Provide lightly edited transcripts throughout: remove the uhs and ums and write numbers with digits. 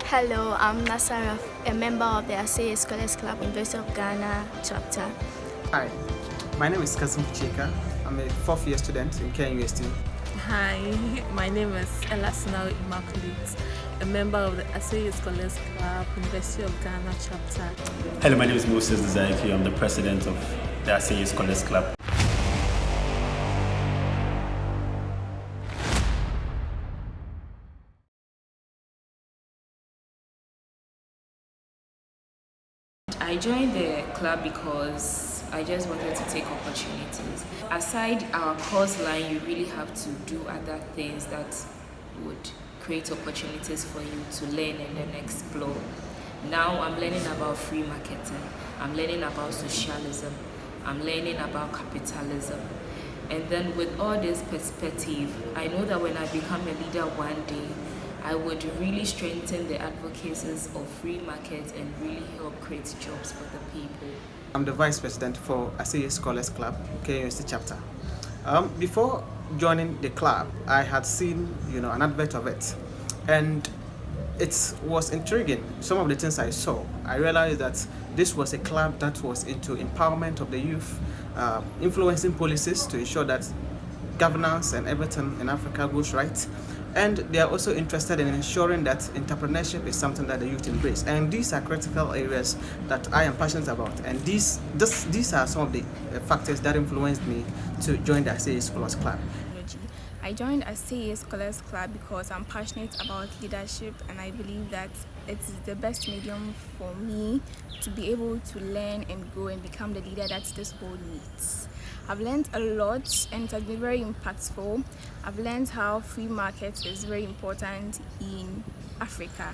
Hello, I'm Nasara, a member of the ACEYE Scholars Club, University of Ghana chapter. Hi, my name is Kasim Chika. I'm a fourth-year student in KNUST. Hi, my name is Elasina Immaculate, a member of the ACEYE Scholars Club, University of Ghana chapter. Hello, my name is Moses Zaiki. I'm the president of the ACEYE Scholars Club. I joined the club because I just wanted to take opportunities. Aside our course line, you really have to do other things that would create opportunities for you to learn and then explore. Now I'm learning about free marketing, I'm learning about socialism, I'm learning about capitalism. And then with all this perspective, I know that when I become a leader one day, I would really strengthen the advocacies of free market and really help create jobs for the people. I'm the vice president for ACEYE Scholars Club, KNUST chapter. Before joining the club, I had seen, an advert of it, and it was intriguing. Some of the things I saw, I realized that this was a club that was into empowerment of the youth, influencing policies to ensure that governance and everything in Africa goes right. And they are also interested in ensuring that entrepreneurship is something that the youth embrace. And these are critical areas that I am passionate about. And these are some of the factors that influenced me to join the ACEYE Scholars Club. I joined ACEYE Scholars Club because I'm passionate about leadership, and I believe that it's the best medium for me to be able to learn and grow and become the leader that this world needs. I've learned a lot and it has been very impactful. I've learned how free market is very important in Africa.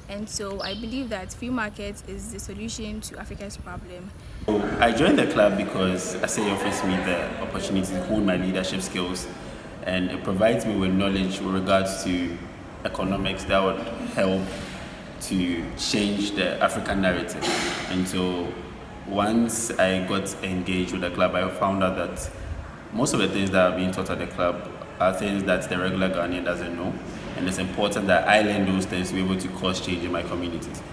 And so I believe that free market is the solution to Africa's problem. I joined the club because ACEYE offers me the opportunity to hone my leadership skills, and it provides me with knowledge with regards to economics that would help to change the African narrative. And so once I got engaged with the club, I found out that most of the things that are being taught at the club are things that the regular Ghanaian doesn't know. And it's important that I learn those things to be able to cause change in my communities.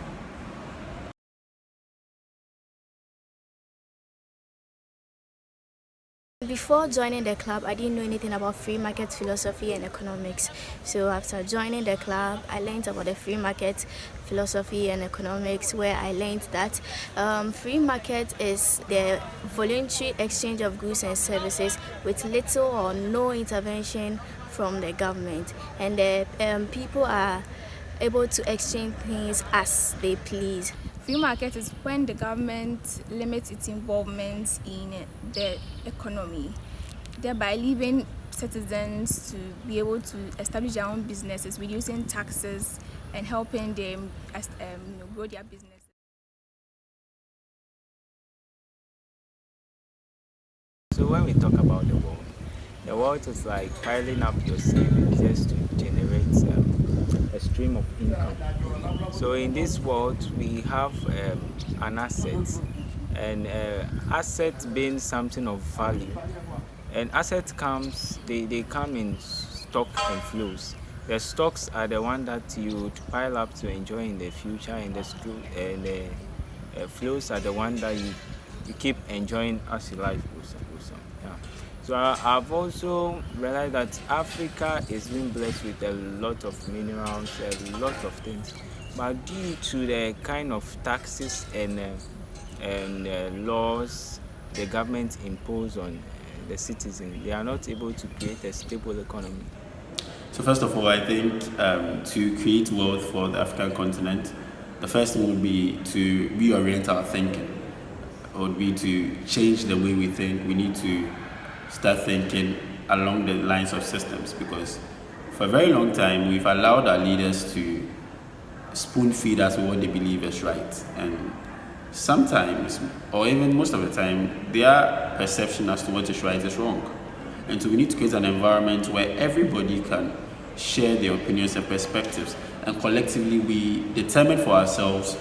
Before joining the club, I didn't know anything about free market philosophy and economics. So after joining the club, I learned about the free market philosophy and economics, where I learned that free market is the voluntary exchange of goods and services with little or no intervention from the government, and the people are able to exchange things as they please. Free market is when the government limits its involvement in the economy, thereby leaving citizens to be able to establish their own businesses, reducing taxes and helping them grow their business. So when we talk about the world is like piling up your savings just to generate a stream of income. So in this world, we have an asset, and asset being something of value. And asset comes, they come in stock and flows. The stocks are the one that you would pile up to enjoy in the future, and the flows are the one that you keep enjoying as your life goes on. Yeah. So I've also realized that Africa is being blessed with a lot of minerals, a lot of things, but due to the kind of taxes and laws the government impose on the citizens, they are not able to create a stable economy. So first of all, I think to create wealth for the African continent, the first thing would be to reorient our thinking. It would be to change the way we think. We need to start thinking along the lines of systems, because for a very long time we've allowed our leaders to spoon feed us with what they believe is right, and sometimes, or even most of the time, their perception as to what is right is wrong. And so we need to create an environment where everybody can share their opinions and perspectives, and collectively we determine for ourselves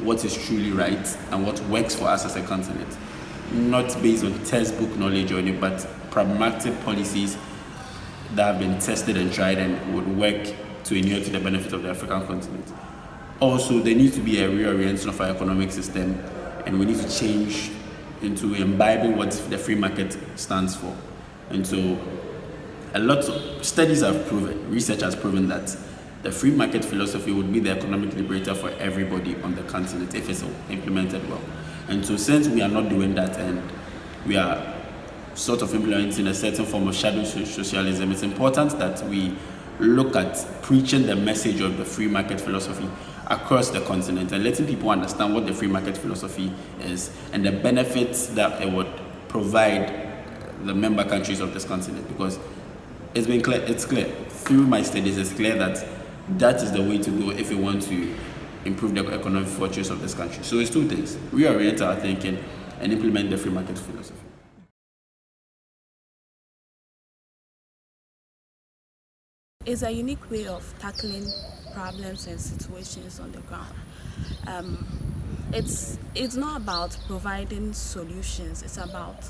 what is truly right and what works for us as a continent. Not based on textbook knowledge or anything, but pragmatic policies that have been tested and tried and would work to inure to the benefit of the African continent. Also, there needs to be a reorientation of our economic system, and we need to change into imbibing what the free market stands for. And so a lot of studies have proven, research has proven that the free market philosophy would be the economic liberator for everybody on the continent if it's implemented well. And so since we are not doing that and we are sort of implementing a certain form of shadow socialism, it's important that we look at preaching the message of the free market philosophy across the continent and letting people understand what the free market philosophy is and the benefits that it would provide the member countries of this continent. Because it's clear through my studies, it's clear that that is the way to go if we want to improve the economic fortunes of this country. So it's two things: reorient our thinking and implement the free market philosophy. It's a unique way of tackling problems and situations on the ground. It's not about providing solutions. It's about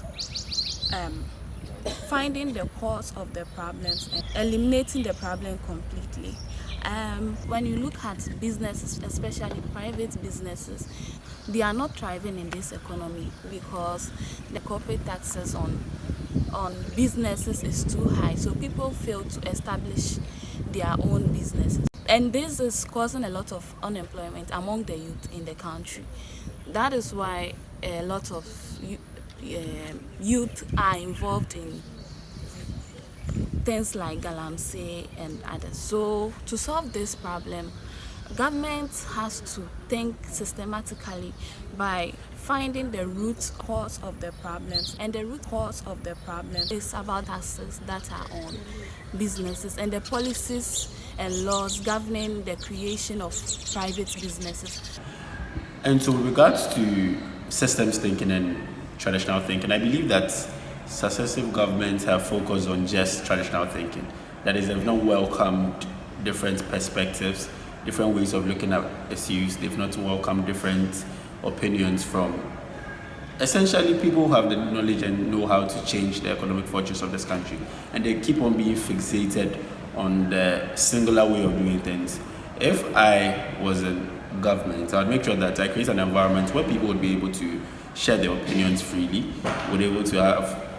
finding the cause of the problems and eliminating the problem completely. When you look at businesses, especially private businesses, they are not thriving in this economy because the corporate taxes on businesses is too high. So people fail to establish their own businesses. And this is causing a lot of unemployment among the youth in the country. That is why a lot of youth are involved in things like galamsey and others. So to solve this problem, government has to think systematically by finding the root cause of the problems. And the root cause of the problem is about taxes that are on businesses and the policies and laws governing the creation of private businesses. And so with regards to systems thinking and traditional thinking, I believe that successive governments have focused on just traditional thinking. That is, they've not welcomed different perspectives, different ways of looking at issues. They've not welcomed different opinions from essentially people who have the knowledge and know how to change the economic fortunes of this country. And they keep on being fixated on the singular way of doing things. If I was in government, I would make sure that I create an environment where people would be able to share their opinions freely, would be able to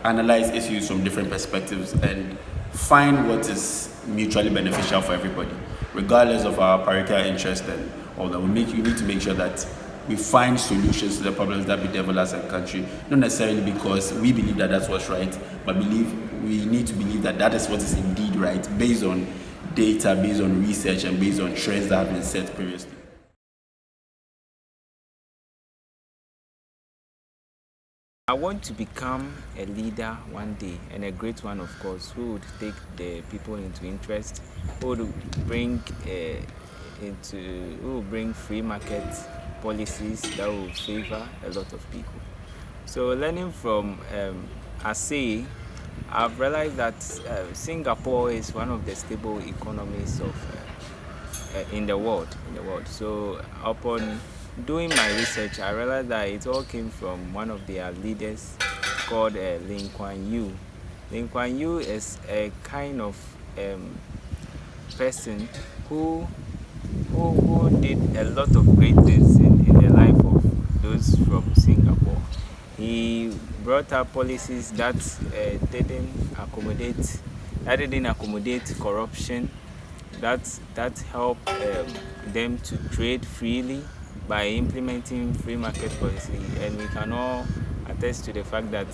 analyze issues from different perspectives and find what is mutually beneficial for everybody, regardless of our parochial interest and all that. You need to make sure that we find solutions to the problems that bedevil us as a country, not necessarily because we believe that that's what's right, but we need to believe that that is what is indeed right, based on data, based on research, and based on trends that have been set previously. I want to become a leader one day, and a great one, of course, who would take the people into interest, who would bring free market policies that will favor a lot of people. So learning from ACEYE, I've realized that Singapore is one of the stable economies in the world. So upon doing my research, I realized that it all came from one of their leaders called Lee Kuan Yew. Lee Kuan Yew is a kind of person who did a lot of great things in the life of those from Singapore. He brought up policies that didn't accommodate corruption, that helped them to trade freely by implementing free market policy. And we can all attest to the fact that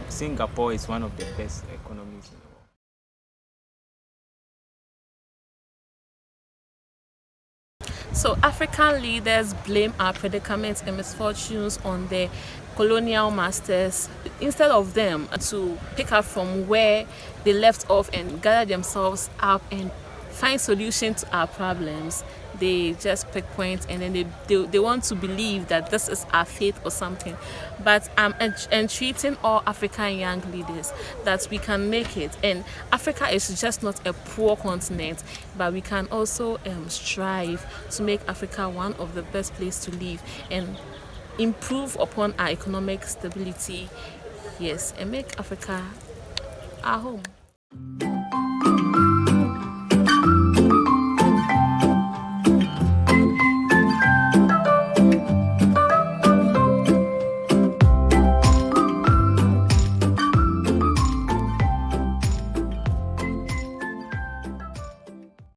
Singapore is one of the best economies in the world. So African leaders blame our predicaments and misfortunes on the colonial masters instead of them to pick up from where they left off and gather themselves up and find solutions to our problems. They just pick points and then they want to believe that this is our fate or something. But I'm entreating all African young leaders that we can make it. And Africa is just not a poor continent, but we can also strive to make Africa one of the best places to live and improve upon our economic stability, yes, and make Africa our home.